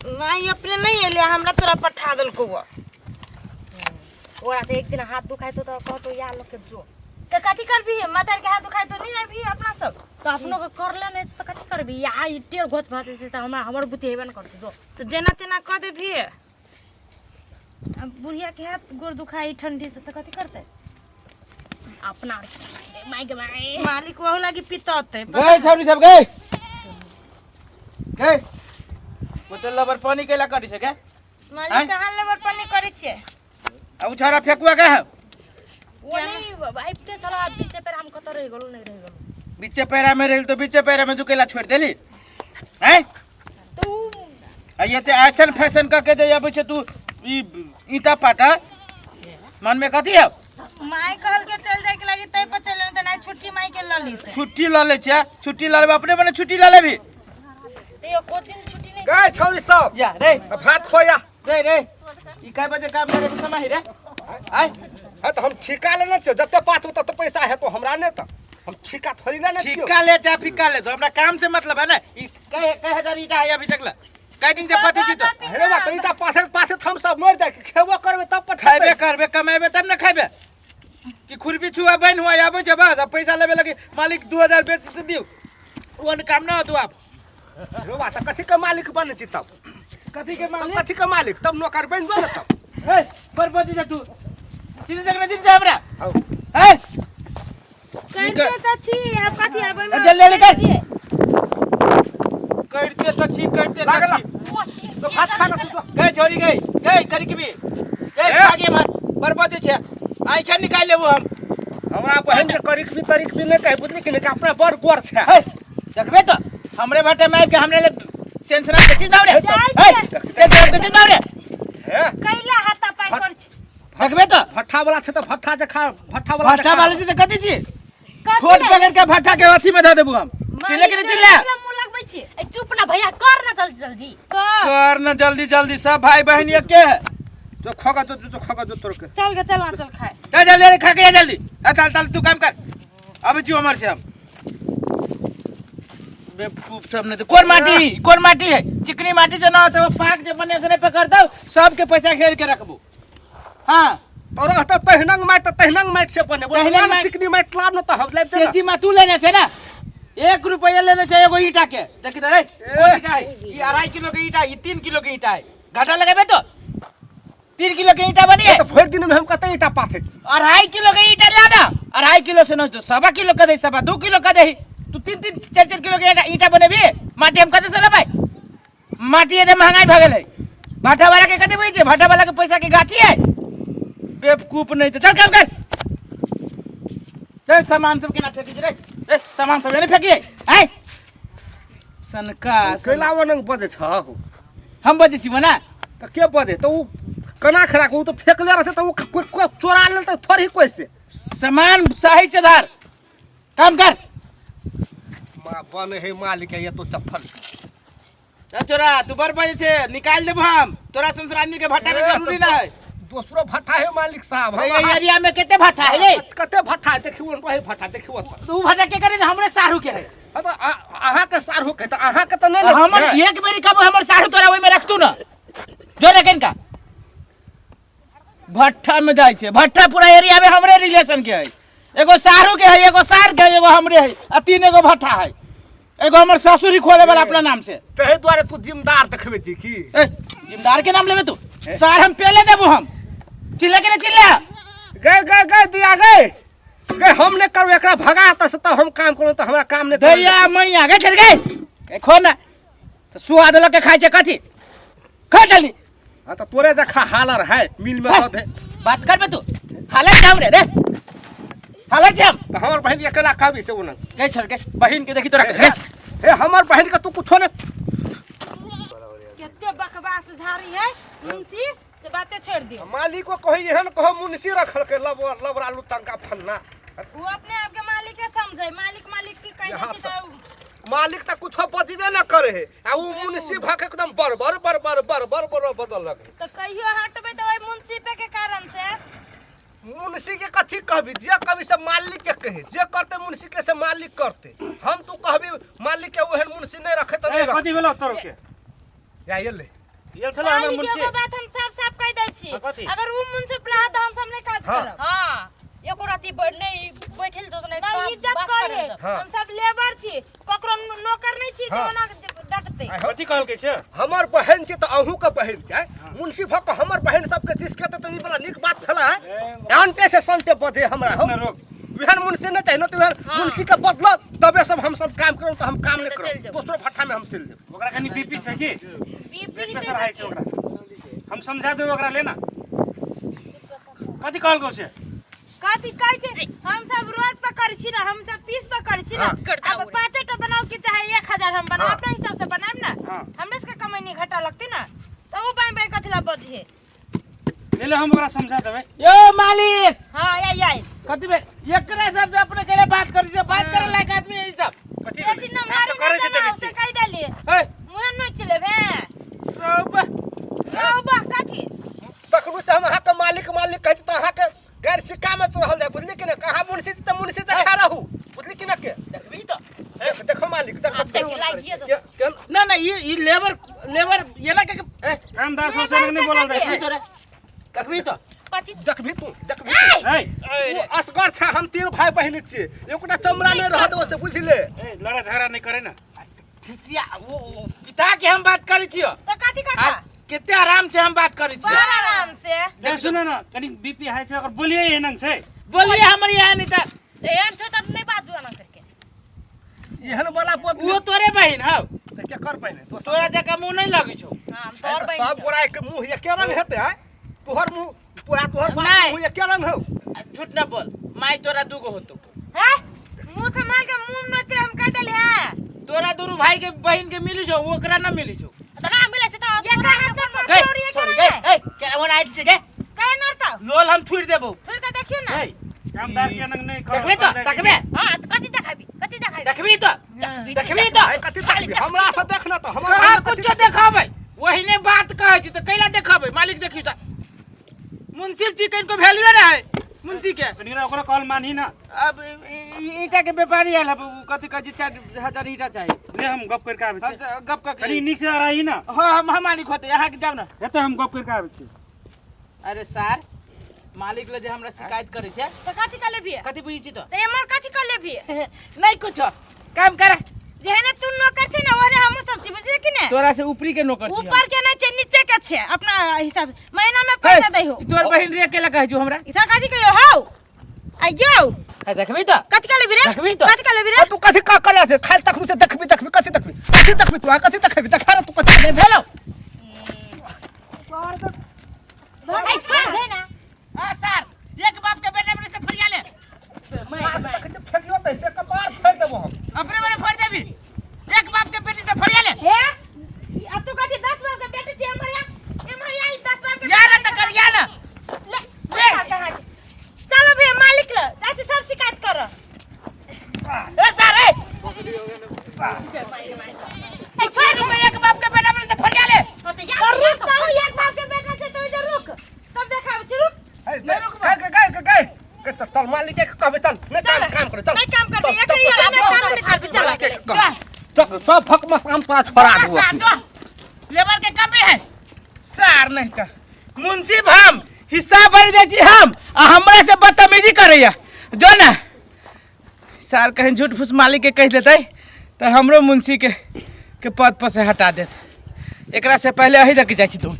नहीं अपने नहीं एले हमरा तोरा पठा दल को ओरा तो एक दिन हाथ दुखाई तो कहतो या लोग के जो तो कथी करबी मातार के हाथ दुखाई तो नहीं जाबी अपना सब तो अपनो के करले नहीं तो कथी करबी या इटेर घोच भाते से त हमर बुद्धि हेबे न करतो जो तो जेना तेना क देबी अब बुढ़िया के हाथ गोर दुखाई ठंडी से तो कथी करते अपना माई मालिक वहु लागी पितते गए छौरी सब गए गए बोतल लबर पानी केला करी छै के मालिक कहां लेबर पानी करे छे अब छारा फेकुआ के है वो नहीं आइते चला बीचे पे हम कत रह गेलो नहीं रह गेलो बीचे पैरा में रहल तो बीचे पैरा में दुकेला छोड़ देली हैं तू ये ते ऐसन फैशन का के जे आबै छै तू ईटा पाटा मन में कथी है माई कहल के चल जाए के लागी तै पर चले त नहीं छुट्टी माई के ल ली छुट्टी ल ले छै छुट्टी ल लेबे अपने मने छुट्टी ल लेबी ते कोचिंग छुट्टी नहीं गए छौरी सब या रे भात खोया रे ई काय बजे काम करे के समय रे आय है तो हम ठिका लेना छ जते पात होता तो पैसा है तो हमरा ने त हम ठिका थोड़ी लेना छियो ठिका ले जा फिका ले तो हमरा काम से मतलब है ना ई कई हजार ईटा है अभी तक ला कई दिन से पति छी तो अरे बा तईटा पाथे पाथे हम सब मर जाए खेबो करबे तब पर खाइबे करबे कमाइबे तब ना खाइबे कि खुरपी छुआ बन हुआ आबै छै बस पैसा लेबे लगे मालिक 2000 बेसी से दियो ओन काम ना होतो आप रो बा त कथि के मालिक बन छी तब कथी के मालिक कथि के मालिक तब नौकर बन जो तब ए परपति जा तू सीधे जगह जीत जा हमरा ए करते त छी अब कथी आबै में जल्दी ले करते तो छी करते तो छी तो भात खा तू गए छोरी गए करी के भी गए आगे मत परपति छै आई के निकाल लेबो हम हमरा बहन के करिक भी तरीक भी नहीं कहे बुझली कि अपना बड़ गोर छै देखबे तो हमरे भाटे में के हमरे ले सेंसरा के चीज दाव रे सेंसरा के चीज दाव रे कैला हाथा पाई कर छी देखबे तो भट्ठा वाला छै तो भट्ठा जे खा भट्ठा वाला भट्ठा वाले से कथि छी छोट पकड़ के भट्ठा के अथी में ध देबो हम चिल्ले के चिल्ला मुंह लगबै छी ए चुप ना भैया कर ना जल्दी कर न जल्दी सब भाई बहन एक के जो खगा जो खगा जो तोर के चल के चल चल खाए जा जल्दी खा के जल्दी चल तू काम कर अब जो हमर से हम बेवकूफ सब ने तो कोन माटी है चिकनी माटी जो ना तो पाक जे बने से नहीं पकड़ दो सबके पैसा घेर के रखबो हां तोरा त तहनंग माट से बने बोल चिकनी माट लाब न त हम ले सेठी में तू लेने छे ना 1 रुपया लेने छे एगो ईटा के देखि त रे कोन ईटा है ई 2.5 किलो के ईटा ई 3 किलो के ईटा है घाटा लगाबे तो 3 किलो के ईटा बनी है तो भर दिन में हम कते ईटा पाथे 2.5 किलो के ईटा लाना 2.5 किलो से न तो 1.5 किलो का दे 2 किलो का दे तू 3 4 किलो के ईटा बनेबी माटी हम कते से लेबै माटी एकदम महंगाई भ गेलै भाटा वाला के कते होई छै भाटा वाला के पैसा के गाछी है बेवकूफ नहीं तो चल काम कर चल सामान सब केना फेंकी रे ए सामान सब ने फेंकी है सनका कैलावन न बजे छ हम बजे छी बना त के बजे त उ कना खरा को तो फेंकले रहते तो कोई चोरा ले तो थोड़ी कोई से सामान सही से धर काम कर मां बन है मालिक है ये तो चप्पल चोरा तू बर बजे छे निकाल देबो हम तोरा संसार आदमी के भट्टा के जरूरी ना है दूसरो भट्ठा है मालिक साहब हम एरिया में केते भट्टा है रे कते भट्ठा देखियो कोई भट्ठा देखियो तू भट्टा के करे हमरे सारू के है तो आहा के सारू के त आहा के त नहीं हमर एक बेरी कब हमर सारू तोरा ओइ में रखतू ना जो रे कनका भट्टा में जाय छे भट्टा पूरा एरिया में हमरे रिलेशन के है एगो सारू के है एगो सार के है एगो हमरे है आ 3 एगो भट्टा है एगो हमर ससुरी खोले वाला अपना नाम से तहे द्वारे तू जिम्मेदार देखबे छी की जिम्मेदार के नाम लेबे तू सार हम पहले देबो हम चिल्ला के चिल्ला गए दिया गए हम ने करू एकरा भगा त हम काम करू त हमरा काम ने दैया मैया गए चल गए खो ना तो सुआद लके खाइ छे कथी खा जल्दी हां त तोरे जखा हालर है मिल में तो दे बात करबे तू हालत काम रे हालत से हम त हमर बहन अकेला खाबी से उन गए छड़ के बहिन के देखी तोरा ए हमर बहन का तू कुछो ने केते बकवास झाड़ी है मुंशी से बातें छोड़ दी मालिक को कहि एहन कहो मुंशी रखल के लबरा लुतंका फन्ना वो अपने आप के मालिक के समझे मालिक की कहि छी त मालिक त कुछो बतिबे न करे है आ उ मुंशी भक एकदम बर बदल लगे तो कहियो हटबे त ओइ मुंशी पे के कारण से मुंशी के कथी कहबी जे कभी से मालिक के कहे जे करते मुंशी के से मालिक करते हम तू कहबी मालिक के ओहन मुंशी नहीं रखे त नहीं कथी भेलो तोर के या ये ले ये चलो हमें मालिक मुंशी एगो बात हम साफ साफ कह दै छी हाँ, कथी? अगर उ मुंसिफ रहा त हम सब नहीं काज हाँ। करब हाँ एको राती नहीं बैठल तो नहीं भाई इज्जत करे हाँ। हम सब लेबर छी ककरो नौकर नहीं छी हाँ। जवना डटते कथी कहल के छै हमर बहन छी तो अहू के बहन छै मुंशी भक हमर बहन सबके जिसके तो ई बड़ा निक बात भेला है जानते से सुनते बदे हमरा हो रोक बिहान मुंशी नहीं चाहिए तो मुंशी के बदलो तबे सब हम सब काम करूं तो हम काम नहीं करूं दूसरो भट्ठा में हम चल जेब ओकरा कनी बीपी छै की बीपी पेट प्रेशर हाई छै ओकरा हम समझा देब ओकरा लेना कथी कहल को छै कथी कहै छै हम सब रोज पकड़ छी ना हम सब पीस पकड़ छी ना हाँ। अब 5 टा बनाओ कि चाहे 1000 हम बनाओ हाँ। अपने हिसाब से बनाएब ना हाँ। हमरे से कमाई घाटा लगते ना तो वो बाई बाई कथला बजे ले ले हम ओकरा समझा देबै यो मालिक हां आई कथी बे एकरा सब अपने केले बात करी से बात करे लायक आदमी है ई सब कथी ऐसी ना मारी करे ना से देखै उसे छी कह देली हे मुहन न चले भे रौबा बा कथी तखनु से हम अहाँ के मालिक कहै छी तो अहाँ के गैर सिक्का में चढ़ल जाय बुझली कि ने कहाँ मुंशी से तो मुंशी से खा रहू बुझली कि ने के देखबी तो देखो मालिक देखो आप देख लागिए ना ना ये लेबर ये ना के कामदार सब से नहीं बोलल जाइ छै देखबी तो कथी देखबी तू देखबी ए वो असगर छै हम तीन भाई बहिन छियै एकोटा चमड़ा नहीं रहत ओसे बुझले ए लड़ा झगड़ा नहीं करे ना खिसिया वो पिता के हम बात करै छियो तो कथी काका केते आराम से हम बात करै छियो बड़ा आराम से देख सुन ना कनी बीपी हाई छै ओकर बोलिए एहन छै बोलिए हमर यहाँ नहीं था एहन छ त नहीं बाजू ना करके एहन वाला पद वो तोरे बहिन हौ त के कर पहिने तो तोरा जका मुंह नहीं लगे छौ हां हम तोर बहन सब गोराई के मुंह ये के रंग हेते है तोहर मुंह तोहर बात नहीं। मुंह ये के रंग हो झूठ ना बोल माई तोरा दूगो होतो हैं मुंह संभाल के मुंह नोच हम कह देली हां तोरा दुरु भाई के बहिन के मिली छौ ओकरा ना मिली छौ त ना मिले छ त ये का हाथ में गए चोरी के सॉरी नहीं गए ए केना वन आइट के कहे नरता लोल हम छुड़ देबो छोड़ के देखियो ना ए कामदार के नंग नहीं कर देखबी तो देखबे हां कथी देखाबी देखबी तो देखबी तो आई कथि देखबी हमरा से देखना तो हमरा कहाँ कुछ देखाबै वही ने बात कहै छी त कैला देखाबै मालिक देखी त मुंसिफ जी को वैल्यू ना है मुंशी के कनी ओकरा कॉल मानही ना अब ईटा के व्यापारी आयल अब कथि कथि 4000 ईटा चाहिए ले हम गप करके आबै छी गप का कनी नीक से रही ना हाँ हम मालिक होते यहाँ के जाओ ना हेतै हम गप करके आबै छी अरे सर मालिक ले जे हमरा शिकायत करे छे तो कथी कर लेबी कथि बुझी छी तो एमर कथी कर लेबी नहीं कुछ काम कर जेहने तू नौकर छै ना ओहने हम सब छी बुझली कि ने तोरा से ऊपरी के नौकर छी ऊपर के नहीं छै नीचे के छै अपना हिसाब महीना में पैसा दे हो तोर बहिन रे केला कहै छु हमरा इसा कथी कहियो हौ आइयो है देखबी तो कथी कर लेबी रे देखबी तो। कथी कर लेबी रे तू कथि का करे से खाली तखनु से देखबी कथि देखबी तू कथि देखबी देखा रे तू कथि नहीं भेलो आई छोड़ दे ना हां सर एक बाप के बेटा मेरे से फरिया ले कथि फेंकियो त से कपार फेंक देबो हम अपने वाले फोड़ देबी एक बाप के बेटी से फरिया ले हे आ तू कथी 10 बाप के बेटी छै हमरिया ई 10 बाप के यार न कर यार ले कहां चलो भैया मालिक ले ऐसे सब शिकायत कर ए सर ए छोड़ दो एक बाप के बेटा मेरे से फरिया ले और रुक तो एक बाप के बेटा छै तो इधर रुक तब देखाब छी रुक गए चल मालिक के कहबे चल नहीं काम करे चल नहीं काम करबी एकरी में काम नहीं करबी चल चल सब फक मसाम तोरा छोड़ा दू लेबर के कमी है सर नहीं तो मुंसिफ हम हिस्सा भर दे छी हम आ हमरा से बदतमीजी करैया जो ना सर कहीं झूठ फूस मालिक के कह देते तो हमरो मुंशी के पद पर से हटा देते एकरा से पहले अही तक जाई छी तो